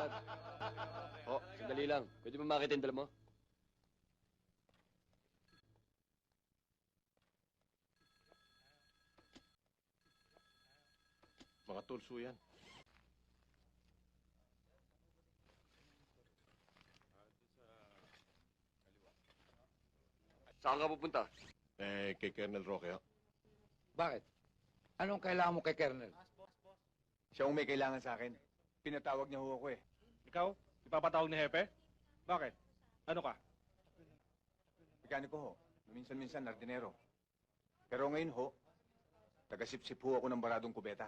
salamat. Oh, sandali lang. Pwede mo makita yung dala mo? Mga tulso yan. Saan ka pupunta? Kay Colonel Roque, ha? Bakit? Anong kailangan mo kay Colonel? Siya ang may kailangan sa akin. Pinatawag niya ho ako eh. Ikaw? Ipapatawag ni Hepe? Bakit? Ano ka? Mekaniko ho. Minsan-minsan nardinero. Pero ngayon ho, taga-sip-sip ho ako ng baradong kubeta.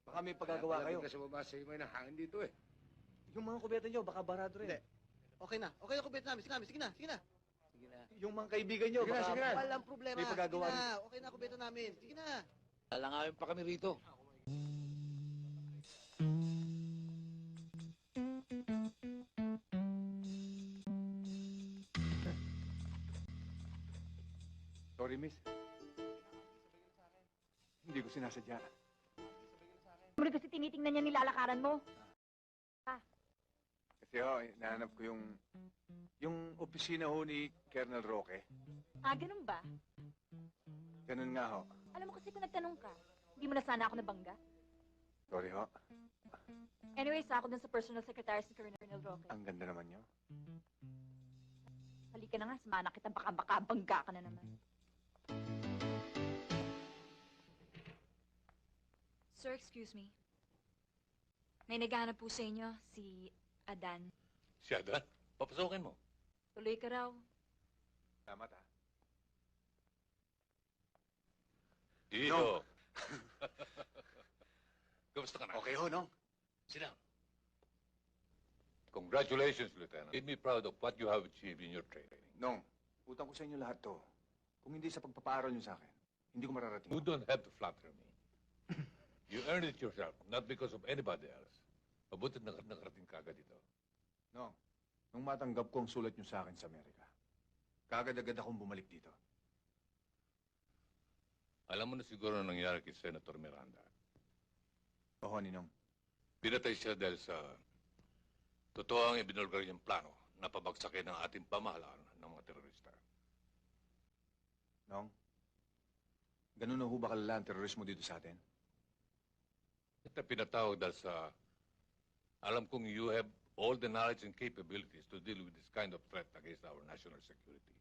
Baka may pagagawa kayo. Kasi mabasa mo ng hangin dito eh. Yung mga kubeta niyo, baka barado rin. Hindi. Okay na. Okay na kubeta namin. Sige na. Sige na. Sige na. Yung mga kaibigan niyo, Sige na, baka... sige na. Walang problema. May pagagawa Sige na. Okay na kubeta namin. Sige na. Lalangawin pa kami rito. Sorry, miss. Hindi ko sinasadya. Muli kasi tinitingnan niya nilalakaran mo. Kasi ho, nahanap ko yung opisina ho ni Colonel Roque. Ah, ganun ba? Ganun nga ho. Alam mo kasi kung nagtanong ka, hindi mo na sana ako nabangga. Sorry ho. Anyways, ako dun sa personal secretary si Colonel Roque. Ang ganda naman niyo. Halika na nga, sumana kita, baka bangga ka na naman. Sir, excuse me. May naghahanap po sa inyo, si Adan. Si Adan? Papasokin mo. Tuloy ka raw. Salamat ha. Dito. Kamusta ka na? Okay ho, no? Sit down. Congratulations, Lieutenant. Make me proud of what you have achieved in your training. Nong, utang ko sa inyo lahat to. Kung hindi sa pagpapaaral niyo sa akin, hindi ko mararating. You don't have to flatter me. You earned it yourself, not because of anybody else. Mabutit na nakarating ka agad dito. No, nung matanggap ko ang sulat niyo sa akin sa Amerika, kagad-agad akong bumalik dito. Alam mo na siguro na nangyari kay Senator Miranda. Oo, Ninong. Pinatay siya dahil sa totoo ang ibinulgar niyang plano na pabagsakin ang ating pamahalaan ng mga terorista. Nong, ganun na ho ba kalala ang terorismo dito sa atin? Kita pinatawag dahil sa alam kong you have all the knowledge and capabilities to deal with this kind of threat against our national security.